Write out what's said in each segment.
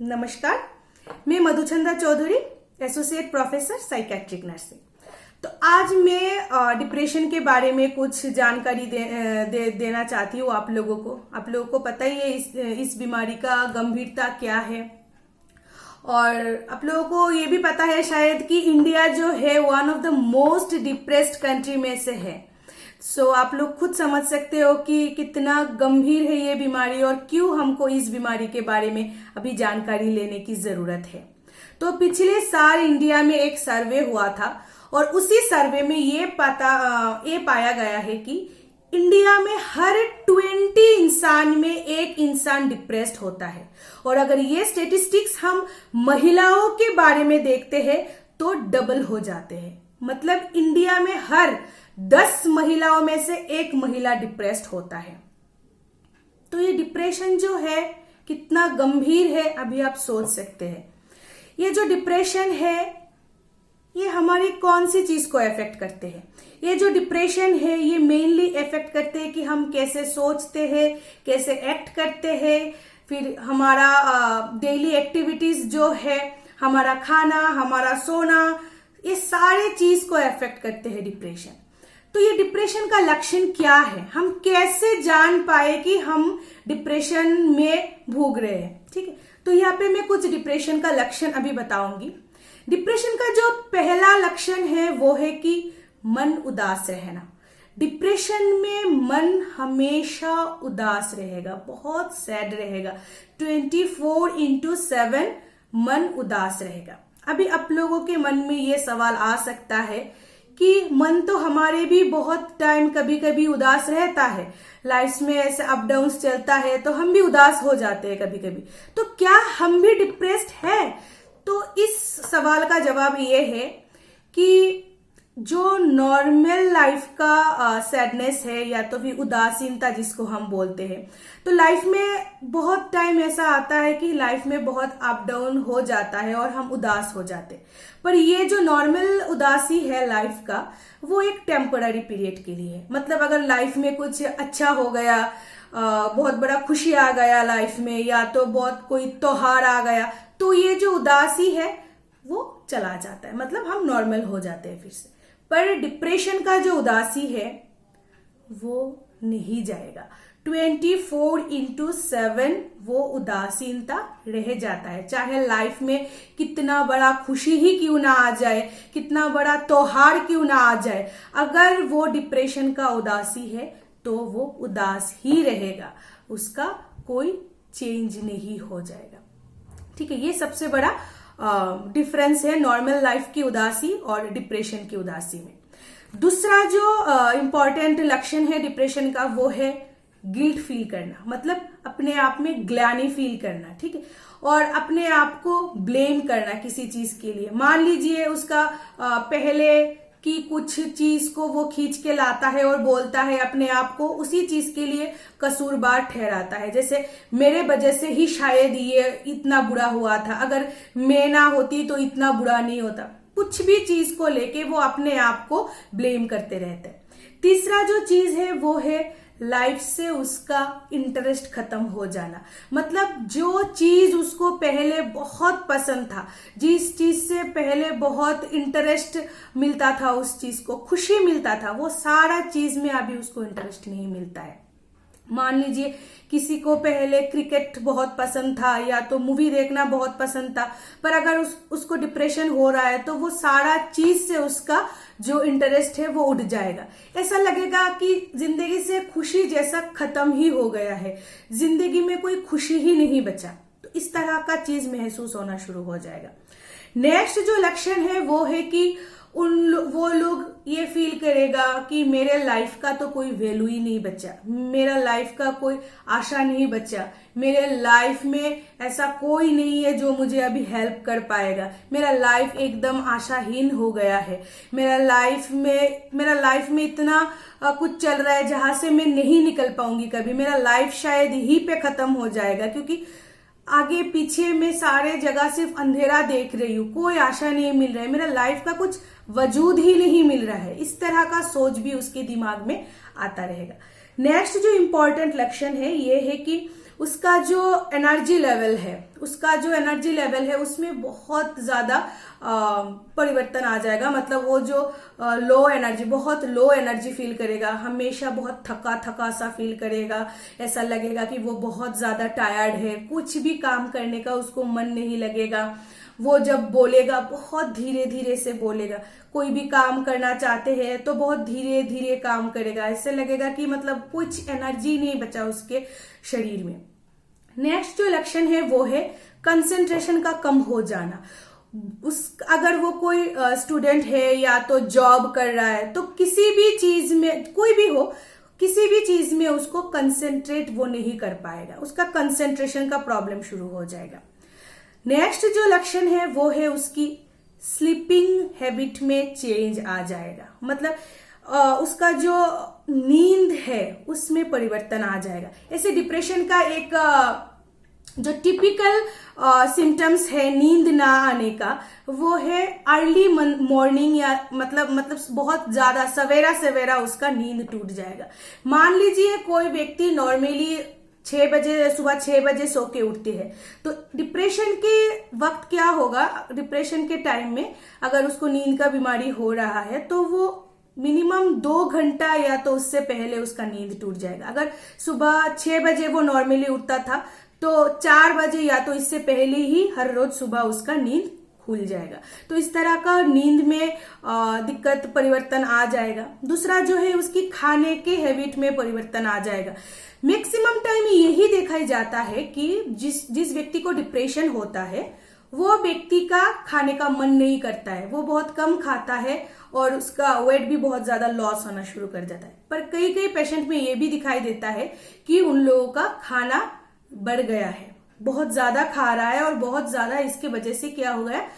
नमस्कार, मैं Madhuchandra Chaudhary, associate professor psychiatric nursing. तो आज मैं डिप्रेशन के बारे में कुछ जानकारी देना चाहती हूँ आप लोगों को। आप लोगों को पता ही है इस बीमारी का गंभीरता क्या है, और आप लोगों को ये भी पता है शायद कि इंडिया जो है one of the most depressed country में से है। आप लोग खुद समझ सकते हो कि कितना गंभीर है ये बीमारी और क्यों हमको इस बीमारी के बारे में अभी जानकारी लेने की जरूरत है। तो पिछले साल इंडिया में एक सर्वे हुआ था और उसी सर्वे में ये पाया गया है कि इंडिया में हर 20 इंसान में एक इंसान डिप्रेस्ड होता है। और अगर ये स्टेटिस्टिक्स हम महिलाओं के बारे में देखते हैं तो डबल हो जाते हैं। मतलब इंडिया में हर 10 महिलाओं में से एक महिला डिप्रेस्ड होता है। तो ये डिप्रेशन जो है कितना गंभीर है अभी आप सोच सकते हैं। ये जो डिप्रेशन है ये हमारी कौन सी चीज को अफेक्ट करते हैं? ये जो डिप्रेशन है ये मेनली अफेक्ट करते हैं कि हम कैसे सोचते हैं, कैसे एक्ट करते हैं, फिर हमारा डेली एक्टिविटीज जो है, हमारा खाना, हमारा सोना, ये सारे चीज को अफेक्ट करते हैं डिप्रेशन। तो ये डिप्रेशन का लक्षण क्या है? हम कैसे जान पाए कि हम डिप्रेशन में भोग रहे हैं? ठीक है, तो यहाँ पे मैं कुछ डिप्रेशन का लक्षण अभी बताऊंगी। डिप्रेशन का जो पहला लक्षण है वो है कि मन उदास रहना। डिप्रेशन में मन हमेशा उदास रहेगा, बहुत सैड रहेगा, 24/7 मन उदास रहेगा। अभी आप लोगों के मन में ये सवाल आ सकता है कि मन तो हमारे भी बहुत टाइम कभी कभी उदास रहता है, लाइफ में ऐसे अप डाउन चलता है तो हम भी उदास हो जाते हैं कभी कभी। तो क्या हम भी डिप्रेस्ड है? तो इस सवाल का जवाब ये है कि जो नॉर्मल लाइफ का सैडनेस है या तो फिर उदासीनता जिसको हम बोलते हैं, तो लाइफ में बहुत टाइम ऐसा आता है कि लाइफ में बहुत अप डाउन हो जाता है और हम उदास हो जाते हैं। पर ये जो नॉर्मल उदासी है लाइफ का, वो एक टेम्पररी पीरियड के लिए है। मतलब अगर लाइफ में कुछ अच्छा हो गया, बहुत बड़ा खुशी आ गया लाइफ में, या तो बहुत कोई त्योहार आ गया, तो ये जो उदासी है वो चला जाता है, मतलब हम नॉर्मल हो जाते हैं फिर से। पर डिप्रेशन का जो उदासी है वो नहीं जाएगा, 24/7 वो उदासीनता रह जाता है। चाहे लाइफ में कितना बड़ा खुशी ही क्यों ना आ जाए, कितना बड़ा त्योहार क्यों ना आ जाए, अगर वो डिप्रेशन का उदासी है तो वो उदास ही रहेगा, उसका कोई चेंज नहीं हो जाएगा। ठीक है, ये सबसे बड़ा डिफरेंस है नॉर्मल लाइफ की उदासी और डिप्रेशन की उदासी में। दूसरा जो इंपॉर्टेंट लक्षण है डिप्रेशन का वो है गिल्ट फील करना, मतलब अपने आप में ग्लानि फील करना। ठीक है, और अपने आप को ब्लेम करना किसी चीज के लिए। मान लीजिए उसका पहले कि कुछ चीज को वो खींच के लाता है और बोलता है अपने आप को उसी चीज के लिए कसूरवार ठहराता है। जैसे मेरे वजह से ही शायद ये इतना बुरा हुआ था, अगर मैं ना होती तो इतना बुरा नहीं होता। कुछ भी चीज को लेके वो अपने आप को ब्लेम करते रहते हैं। तीसरा जो चीज है वो है लाइफ से उसका इंटरेस्ट खत्म हो जाना। मतलब जो चीज उसको पहले बहुत पसंद था, जिस चीज से पहले बहुत इंटरेस्ट मिलता था, उस चीज को खुशी मिलता था, वो सारा चीज में अभी उसको इंटरेस्ट नहीं मिलता है। मान लीजिए किसी को पहले क्रिकेट बहुत पसंद था या तो मूवी देखना बहुत पसंद था, पर अगर उसको डिप्रेशन हो रहा है तो वो सारा चीज से उसका जो इंटरेस्ट है वो उड़ जाएगा। ऐसा लगेगा कि जिंदगी से खुशी जैसा खत्म ही हो गया है, जिंदगी में कोई खुशी ही नहीं बचा। तो इस तरह का चीज महसूस होना शुरू हो जाएगा। नेक्स्ट जो लक्षण है वो है कि वो लोग ये फील करेगा कि मेरे लाइफ का तो कोई वैल्यू ही नहीं बचा, मेरा लाइफ का कोई आशा नहीं बचा, मेरे लाइफ में ऐसा कोई नहीं है जो मुझे अभी हेल्प कर पाएगा, मेरा लाइफ एकदम आशाहीन हो गया है, मेरा लाइफ में इतना कुछ चल रहा है जहां से मैं नहीं निकल पाऊंगी कभी, मेरा लाइफ शायद यहीं पे खत्म हो जाएगा, क्योंकि आगे पीछे में सारे जगह सिर्फ अंधेरा देख रही हूँ, कोई आशा नहीं मिल रहा है, मेरा लाइफ का कुछ वजूद ही नहीं मिल रहा है। इस तरह का सोच भी उसके दिमाग में आता रहेगा। नेक्स्ट जो इम्पोर्टेंट लक्षण है ये है कि उसका जो एनर्जी लेवल है उसमें बहुत ज्यादा परिवर्तन आ जाएगा। मतलब वो जो बहुत लो एनर्जी फील करेगा, हमेशा बहुत थका थका सा फील करेगा, ऐसा लगेगा कि वो बहुत ज्यादा टायर्ड है, कुछ भी काम करने का उसको मन नहीं लगेगा। वो जब बोलेगा बहुत धीरे धीरे से बोलेगा, कोई भी काम करना चाहते हैं तो बहुत धीरे धीरे काम करेगा, ऐसे लगेगा कि मतलब कुछ एनर्जी नहीं बचा उसके शरीर में। नेक्स्ट जो लक्षण है वो है कंसंट्रेशन का कम हो जाना। अगर वो कोई स्टूडेंट है या तो जॉब कर रहा है तो किसी भी चीज में, कोई भी हो, किसी भी चीज में उसको कंसेंट्रेट वो नहीं कर पाएगा, उसका कंसेंट्रेशन का प्रॉब्लम शुरू हो जाएगा। नेक्स्ट जो लक्षण है वो है उसकी स्लीपिंग हैबिट में चेंज आ जाएगा। मतलब उसका जो नींद है उसमें परिवर्तन आ जाएगा। ऐसे डिप्रेशन का एक जो टिपिकल सिम्टम्स है नींद ना आने का, वो है अर्ली मॉर्निंग, या मतलब बहुत ज्यादा सवेरा सवेरा उसका नींद टूट जाएगा। मान लीजिए कोई व्यक्ति नॉर्मली 6 बजे, सुबह 6 बजे सो के उठते हैं, तो डिप्रेशन के वक्त क्या होगा, डिप्रेशन के टाइम में अगर उसको नींद का बीमारी हो रहा है तो वो मिनिमम 2 घंटा या तो उससे पहले उसका नींद टूट जाएगा। अगर सुबह 6 बजे वो नॉर्मली उठता था तो 4 बजे या तो इससे पहले ही हर रोज सुबह उसका नींद खुल जाएगा। तो इस तरह का नींद में दिक्कत, परिवर्तन आ जाएगा। दूसरा जो है उसकी खाने के हैबिट में परिवर्तन आ जाएगा। मैक्सिमम टाइम यही देखा जाता है कि जिस व्यक्ति को डिप्रेशन होता है वो व्यक्ति का खाने का मन नहीं करता है, वो बहुत कम खाता है और उसका वेट भी बहुत ज्यादा लॉस होना शुरू कर जाता है। पर कई पेशेंट में ये भी दिखाई देता है कि उन लोगों का खाना बढ़ गया है, बहुत ज्यादा खा रहा है और बहुत ज्यादा इसके वजह से क्या हो गया,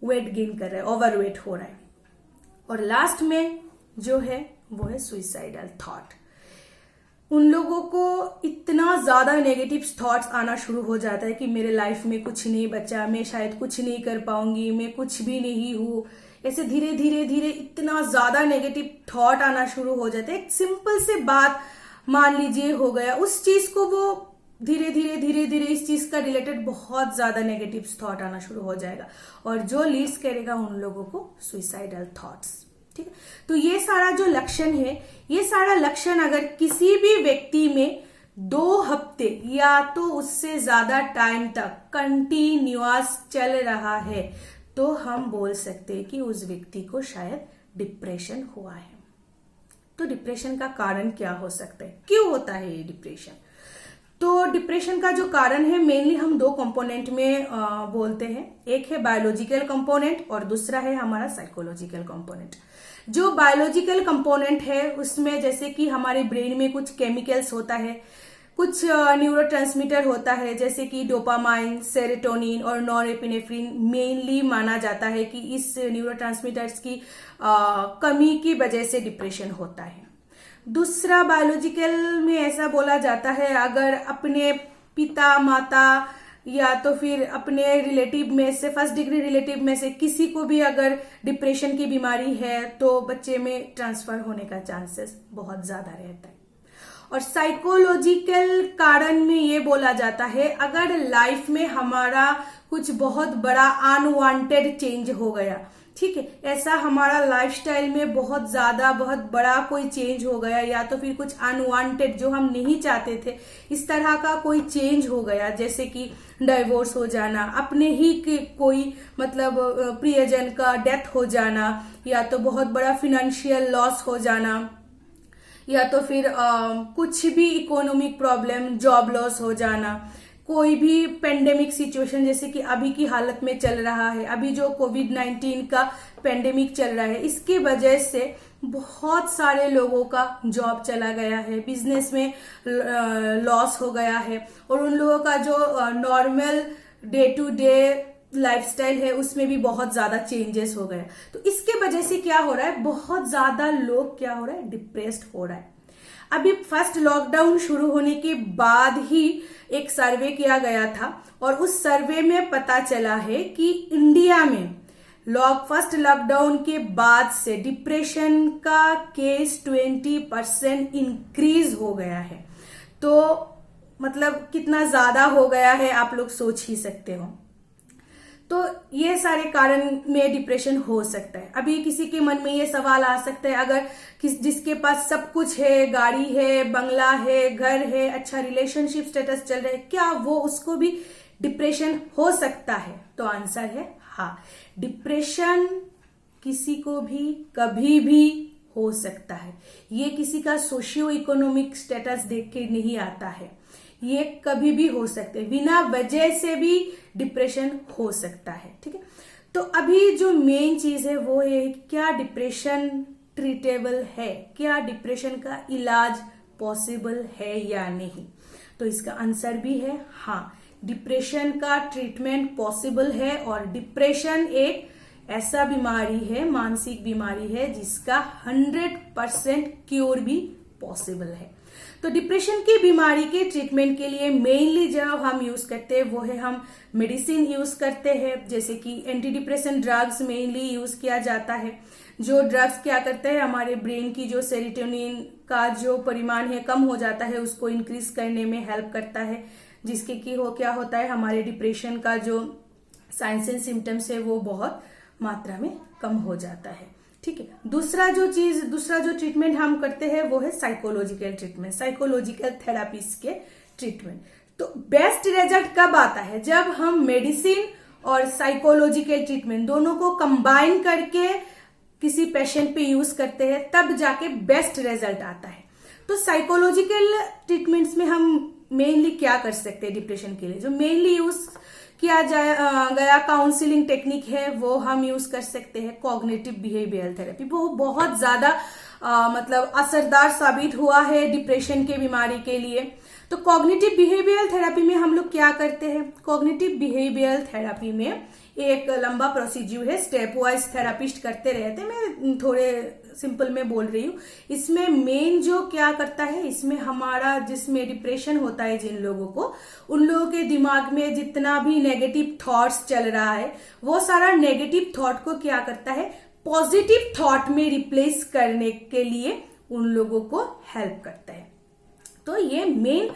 वेट गेन कर रहा है, ओवरवेट हो रहा है। और लास्ट में जो है वो है सुइसाइडल थॉट। उन लोगों को इतना ज्यादा नेगेटिव थॉट्स आना शुरू हो जाता है कि मेरे लाइफ में कुछ नहीं बचा, मैं शायद कुछ नहीं कर पाऊंगी, मैं कुछ भी नहीं हूं, ऐसे धीरे धीरे धीरे इतना ज्यादा नेगेटिव थॉट आना शुरू हो जाता है। एक सिंपल से बात मान लीजिए हो गया, उस चीज को वो धीरे धीरे इस चीज का रिलेटेड बहुत ज्यादा नेगेटिव थॉट आना शुरू हो जाएगा और जो लीड्स करेगा उन लोगों को सुइसाइडल थॉट्स। ठीक है, तो ये सारा जो लक्षण है, ये सारा लक्षण अगर किसी भी व्यक्ति में 2 हफ्ते या तो उससे ज्यादा टाइम तक कंटिन्यूअस चल रहा है तो हम बोल सकते हैं कि उस व्यक्ति को शायद डिप्रेशन हुआ है। तो डिप्रेशन का कारण क्या हो सकता है, क्यों होता है ये डिप्रेशन? तो डिप्रेशन का जो कारण है मेनली हम 2 कंपोनेंट में बोलते हैं। एक है बायोलॉजिकल कंपोनेंट और दूसरा है हमारा साइकोलॉजिकल कंपोनेंट। जो बायोलॉजिकल कंपोनेंट है उसमें जैसे कि हमारे ब्रेन में कुछ केमिकल्स होता है, कुछ न्यूरोट्रांसमीटर होता है, जैसे कि डोपामाइन, सेरोटोनिन और नॉरएपिनेफ्रिन मेनली माना जाता है कि इस न्यूरोट्रांसमीटर्स की कमी की वजह से डिप्रेशन होता है। दूसरा बायोलॉजिकल में ऐसा बोला जाता है, अगर अपने पिता माता या तो फिर अपने रिलेटिव में से, फर्स्ट डिग्री रिलेटिव में से किसी को भी अगर डिप्रेशन की बीमारी है तो बच्चे में ट्रांसफर होने का चांसेस बहुत ज्यादा रहता है। और साइकोलॉजिकल कारण में ये बोला जाता है, अगर लाइफ में हमारा कुछ बहुत बड़ा अनवांटेड चेंज हो गया, ठीक है, ऐसा हमारा लाइफस्टाइल में बहुत बड़ा कोई चेंज हो गया या तो फिर कुछ अनवांटेड जो हम नहीं चाहते थे इस तरह का कोई चेंज हो गया, जैसे कि डाइवोर्स हो जाना, अपने ही कोई मतलब प्रियजन का डेथ हो जाना, या तो बहुत बड़ा फिनेंशियल लॉस हो जाना, या तो फिर कुछ भी इकोनॉमिक प्रॉब्लम, जॉब लॉस हो जाना, कोई भी पेंडेमिक सिचुएशन जैसे कि अभी की हालत में चल रहा है, अभी जो कोविड-19 का पेंडेमिक चल रहा है, इसकी वजह से बहुत सारे लोगों का जॉब चला गया है, बिजनेस में लॉस हो गया है और उन लोगों का जो normal day to day lifestyle है उसमें भी बहुत ज्यादा चेंजेस हो गया। तो इसके वजह से क्या हो रहा है, बहुत ज्यादा लोग क्या हो रहा है, डिप्रेस्ड हो रहा है। अभी फर्स्ट लॉकडाउन शुरू होने के बाद ही एक सर्वे किया गया था और उस सर्वे में पता चला है कि इंडिया में फर्स्ट लॉकडाउन के बाद से डिप्रेशन का केस 20% इंक्रीज हो गया है। तो मतलब कितना ज्यादा हो गया है आप लोग सोच ही सकते हो। तो ये सारे कारण में डिप्रेशन हो सकता है। अभी किसी के मन में ये सवाल आ सकता है, अगर जिसके पास सब कुछ है, गाड़ी है, बंगला है, घर है, अच्छा रिलेशनशिप स्टेटस चल रहा है, क्या वो उसको भी डिप्रेशन हो सकता है? तो आंसर है हाँ, डिप्रेशन किसी को भी कभी भी हो सकता है। ये किसी का सोशियो इकोनॉमिक स्टेटस देख के नहीं आता है, ये कभी भी हो सकते हैं, बिना वजह से भी डिप्रेशन हो सकता है। ठीक है, तो अभी जो मेन चीज है वो है, क्या डिप्रेशन ट्रीटेबल है, क्या डिप्रेशन का इलाज पॉसिबल है या नहीं? तो इसका आंसर भी है हाँ, डिप्रेशन का ट्रीटमेंट पॉसिबल है। और डिप्रेशन एक ऐसा बीमारी है, मानसिक बीमारी है, जिसका 100% क्योर भी पॉसिबल है। तो डिप्रेशन की बीमारी के ट्रीटमेंट के लिए मेनली जो हम यूज करते हैं वो है, हम मेडिसिन यूज करते हैं, जैसे कि anti depression drugs mainly use किया जाता है। जो ड्रग्स क्या करते हैं, हमारे ब्रेन की जो सेरोटोनिन का जो परिमाण है कम हो जाता है, उसको इंक्रीज करने में हेल्प करता है, जिसके कि क्या होता है, हमारे डिप्रेशन का जो साइंस एंड सिम्टम्स है वो बहुत मात्रा में कम हो जाता है। ठीक है, दूसरा जो ट्रीटमेंट हम करते हैं वो है साइकोलॉजिकल ट्रीटमेंट, साइकोलॉजिकल थेरापीज के ट्रीटमेंट। तो बेस्ट रिजल्ट कब आता है? जब हम मेडिसिन और साइकोलॉजिकल ट्रीटमेंट दोनों को कंबाइन करके किसी पेशेंट पे यूज करते हैं, तब जाके बेस्ट रिजल्ट आता है। तो साइकोलॉजिकल ट्रीटमेंट्स में हम मेनली क्या कर सकते हैं डिप्रेशन के लिए? जो मेनली यूज किया गया काउंसलिंग टेक्निक है वो हम यूज कर सकते हैं, कॉग्निटिव बिहेवियरल थेरेपी। वो बहुत ज्यादा मतलब असरदार साबित हुआ है डिप्रेशन के बीमारी के लिए। तो कॉग्निटिव बिहेवियरल थेरेपी में हम लोग क्या करते हैं? कॉग्निटिव बिहेवियरल थेरेपी में एक लंबा प्रोसीज्यूर है, स्टेप वाइज थेरापिस्ट करते रहते हैं, मैं थोड़े सिंपल में बोल रही हूँ। इसमें मेन जो क्या करता है, इसमें हमारा जिसमें डिप्रेशन होता है जिन लोगों को, उन लोगों के दिमाग में जितना भी नेगेटिव थॉट्स चल रहा है, वो सारा नेगेटिव थॉट को क्या करता है, पॉजिटिव थॉट में रिप्लेस करने के लिए उन लोगों को हेल्प करता है। तो ये मेन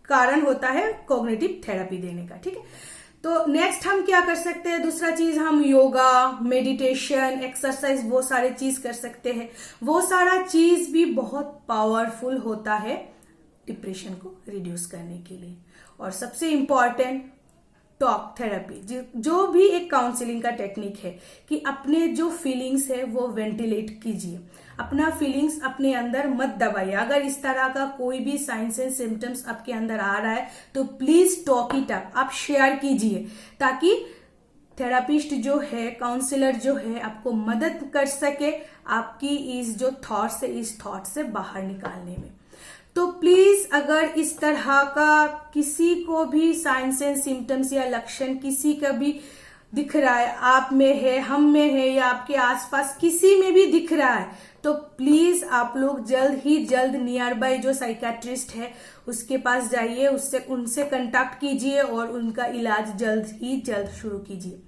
कारण होता है कॉग्निटिव थेरेपी देने का। ठीक है, तो नेक्स्ट हम क्या कर सकते हैं? दूसरा चीज, हम योगा, मेडिटेशन, एक्सरसाइज, वो सारे चीज कर सकते हैं। वो सारा चीज भी बहुत पावरफुल होता है डिप्रेशन को रिड्यूस करने के लिए। और सबसे इंपॉर्टेंट, टॉक थेरेपी, जो भी एक काउंसलिंग का टेक्निक है, कि अपने जो फीलिंग्स है वो वेंटिलेट कीजिए, अपना फीलिंग्स अपने अंदर मत दबाइए। अगर इस तरह का कोई भी साइंस एंड सिम्टम्स आपके अंदर आ रहा है तो प्लीज टॉक इट अप, आप शेयर कीजिए, ताकि थेरापिस्ट जो है, काउंसलर जो है, आपको मदद कर सके आपकी इस जो थॉट्स है, इस थॉट से बाहर निकालने में। तो प्लीज, अगर इस तरह का किसी को भी साइंस एंड सिम्टम्स या लक्षण किसी का भी दिख रहा है, आप में है, हम में है, या आपके आसपास किसी में भी दिख रहा है, तो प्लीज आप लोग जल्द ही जल्द नियर बाय जो साइकियाट्रिस्ट है उसके पास जाइए, उनसे कांटेक्ट कीजिए और उनका इलाज जल्द ही जल्द शुरू कीजिए।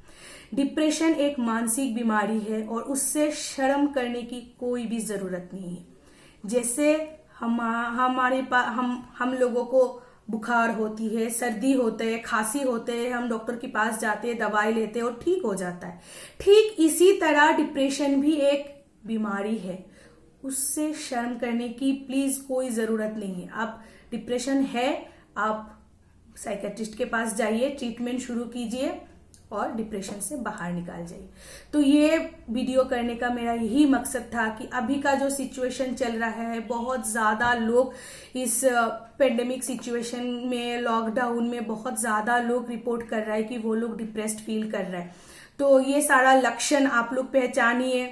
डिप्रेशन एक मानसिक बीमारी है और उससे शर्म करने की कोई भी जरूरत नहीं है। जैसे हम लोगों को बुखार होती है, सर्दी होते है, खांसी होते है, हम डॉक्टर के पास जाते हैं, दवाई लेते हैं और ठीक हो जाता है। ठीक इसी तरह डिप्रेशन भी एक बीमारी है, उससे शर्म करने की प्लीज कोई जरूरत नहीं है। आप डिप्रेशन है, आप साइकियाट्रिस्ट के पास जाइए, ट्रीटमेंट शुरू कीजिए और डिप्रेशन से बाहर निकाल जाइए। तो ये वीडियो करने का मेरा यही मकसद था कि अभी का जो सिचुएशन चल रहा है, बहुत ज्यादा लोग इस पेंडेमिक सिचुएशन में, लॉकडाउन में बहुत ज्यादा लोग रिपोर्ट कर रहा है कि वो लोग डिप्रेस्ड फील कर रहा है। तो ये सारा लक्षण आप लोग पहचानिए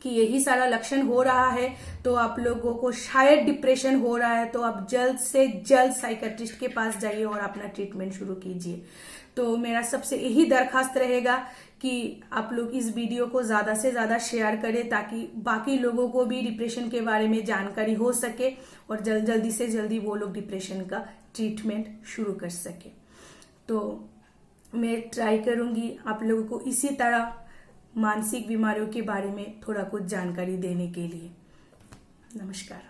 कि यही सारा लक्षण हो रहा है, तो आप लोगों को शायद डिप्रेशन हो रहा है, तो आप जल्द से जल्द साइकियाट्रिस्ट के पास जाइए और अपना ट्रीटमेंट शुरू कीजिए। तो मेरा सबसे यही दरखास्त रहेगा कि आप लोग इस वीडियो को ज्यादा से ज्यादा शेयर करें, ताकि बाकी लोगों को भी डिप्रेशन के बारे में जानकारी हो सके और जल्दी से जल्दी वो लोग डिप्रेशन का ट्रीटमेंट शुरू कर सके। तो मैं ट्राई करूंगी आप लोगों को इसी तरह मानसिक बीमारियों के बारे में थोड़ा कुछ जानकारी देने के लिए। नमस्कार।